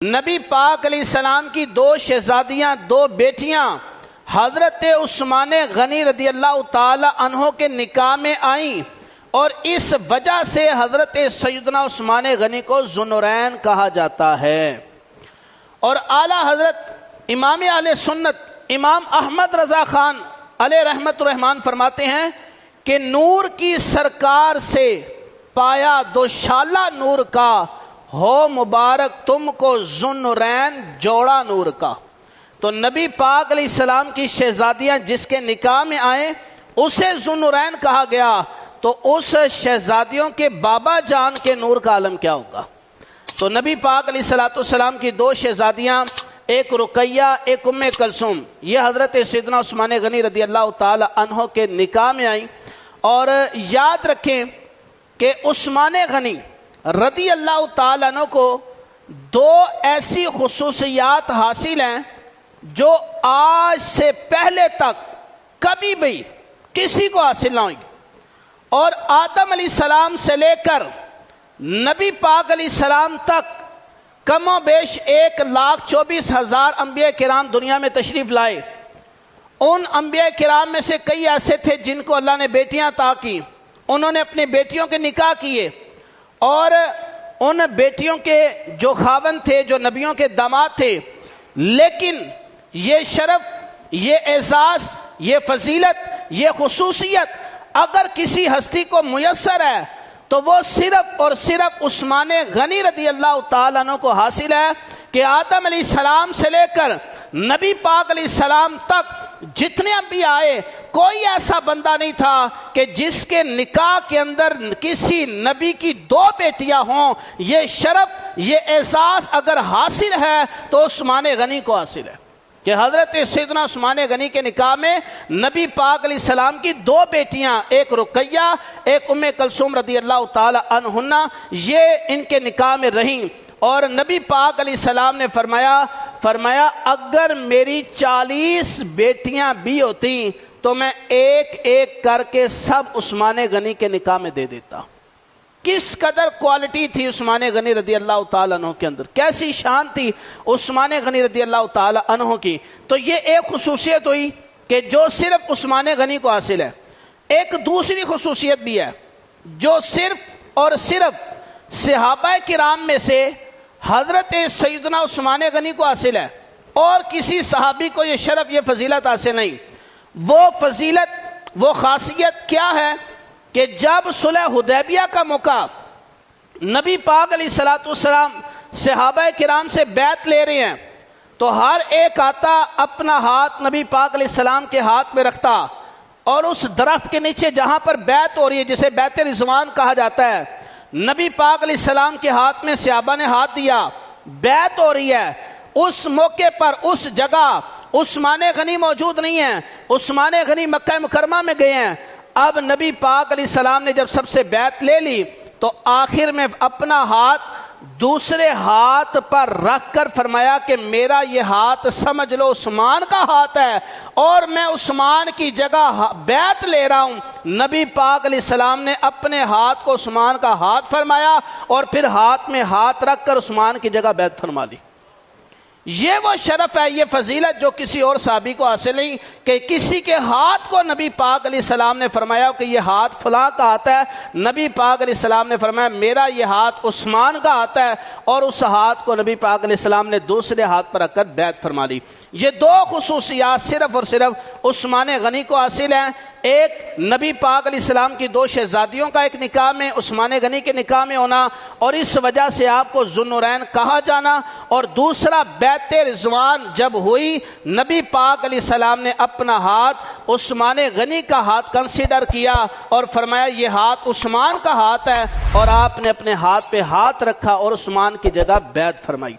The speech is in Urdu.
نبی پاک علیہ السلام کی دو شہزادیاں، دو بیٹیاں حضرت عثمان غنی رضی اللہ تعالی عنہ کے نکاح میں آئیں، اور اس وجہ سے حضرت سیدنا عثمان غنی کو ذوالنورین کہا جاتا ہے۔ اور اعلیٰ حضرت امام اہل سنت امام احمد رضا خان علیہ رحمت الرحمن فرماتے ہیں کہ نور کی سرکار سے پایا دوشالہ نور کا، ہو مبارک تم کو ذوالنورین جوڑا نور کا۔ تو نبی پاک علیہ السلام کی شہزادیاں جس کے نکاح میں آئیں اسے ذوالنورین کہا گیا، تو اس شہزادیوں کے بابا جان کے نور کا عالم کیا ہوگا؟ تو نبی پاک علیہ السلام کی دو شہزادیاں، ایک رقیہ ایک ام کلثوم، یہ حضرت سیدنا عثمان غنی رضی اللہ تعالی عنہ کے نکاح میں آئیں۔ اور یاد رکھیں کہ عثمان غنی رضی اللہ تعالی عنہ کو دو ایسی خصوصیات حاصل ہیں جو آج سے پہلے تک کبھی بھی کسی کو حاصل نہ ہوئی، اور آدم علیہ السلام سے لے کر نبی پاک علیہ السلام تک کم و بیش 1,24,000 انبیاء کرام دنیا میں تشریف لائے۔ ان انبیاء کرام میں سے کئی ایسے تھے جن کو اللہ نے بیٹیاں عطا کی، انہوں نے اپنی بیٹیوں کے نکاح کیے، اور ان بیٹیوں کے جو خاوند تھے، جو نبیوں کے داماد تھے، لیکن یہ شرف، یہ اعزاز، یہ فضیلت، یہ خصوصیت اگر کسی ہستی کو میسر ہے تو وہ صرف اور صرف عثمان غنی رضی اللہ تعالیٰ عنہ کو حاصل ہے کہ آدم علیہ السلام سے لے کر نبی پاک علیہ السلام تک جتنے انبیاء آئے، کوئی ایسا بندہ نہیں تھا کہ جس کے نکاح کے اندر کسی نبی کی دو بیٹیاں ہوں۔ یہ شرف، یہ اعزاز اگر حاصل ہے تو عثمان غنی کو حاصل ہے کہ حضرت سیدنا عثمان غنی کے نکاح میں نبی پاک علیہ السلام کی دو بیٹیاں، ایک رقیہ ایک ام کلثوم رضی اللہ تعالی عنہن، یہ ان کے نکاح میں رہیں۔ اور نبی پاک علیہ السلام نے فرمایا اگر میری 40 بیٹیاں بھی ہوتی تو میں ایک ایک کر کے سب عثمان غنی کے نکاح میں دے دیتا۔ کس قدر کوالٹی تھی عثمان غنی رضی اللہ تعالیٰ عنہ کے اندر، کیسی شان تھی عثمان غنی رضی اللہ تعالیٰ عنہ کی۔ تو یہ ایک خصوصیت ہوئی کہ جو صرف عثمان غنی کو حاصل ہے۔ ایک دوسری خصوصیت بھی ہے جو صرف اور صرف صحابہ کرام میں سے حضرت سیدنا عثمان غنی کو حاصل ہے، اور کسی صحابی کو یہ شرف، یہ فضیلت حاصل نہیں۔ وہ فضیلت، وہ خاصیت کیا ہے کہ جب صلح حدیبیہ کا موقع، نبی پاک علیہ السلام صحابہ کرام سے بیعت لے رہے ہیں، تو ہر ایک آتا اپنا ہاتھ نبی پاک علیہ السلام کے ہاتھ میں رکھتا، اور اس درخت کے نیچے جہاں پر بیعت ہو رہی ہے جسے بیعت رضوان کہا جاتا ہے، نبی پاک علیہ السلام کے ہاتھ میں صحابہ نے ہاتھ دیا، بیعت ہو رہی ہے۔ اس موقع پر اس جگہ عثمان غنی موجود نہیں ہیں، عثمان غنی مکہ مکرمہ میں گئے ہیں۔ اب نبی پاک علیہ السلام نے جب سب سے بیعت لے لی تو آخر میں اپنا ہاتھ دوسرے ہاتھ پر رکھ کر فرمایا کہ میرا یہ ہاتھ سمجھ لو عثمان کا ہاتھ ہے، اور میں عثمان کی جگہ بیعت لے رہا ہوں۔ نبی پاک علیہ السلام نے اپنے ہاتھ کو عثمان کا ہاتھ فرمایا، اور پھر ہاتھ میں ہاتھ رکھ کر عثمان کی جگہ بیعت فرما لی۔ یہ وہ شرف ہے، یہ فضیلت جو کسی اور صحابی کو حاصل نہیں کہ کسی کے ہاتھ کو نبی پاک علیہ السلام نے فرمایا کہ یہ ہاتھ فلاں کا ہاتھ ہے۔ نبی پاک علیہ السلام نے فرمایا میرا یہ ہاتھ عثمان کا ہاتھ ہے، اور اس ہاتھ کو نبی پاک علیہ السلام نے دوسرے ہاتھ پر رکھ کر بیعت فرما لی۔ یہ دو خصوصیات صرف اور صرف عثمان غنی کو حاصل ہیں، ایک نبی پاک علیہ السلام کی دو شہزادیوں کا ایک نکاح میں عثمان غنی کے نکاح میں ہونا، اور اس وجہ سے آپ کو ذوالنورین کہا جانا، اور دوسرا بیعت رضوان جب ہوئی نبی پاک علیہ السلام نے اپنا ہاتھ عثمان غنی کا ہاتھ کنسیڈر کیا اور فرمایا یہ ہاتھ عثمان کا ہاتھ ہے، اور آپ نے اپنے ہاتھ پہ ہاتھ رکھا اور عثمان کی جگہ بیعت فرمائی۔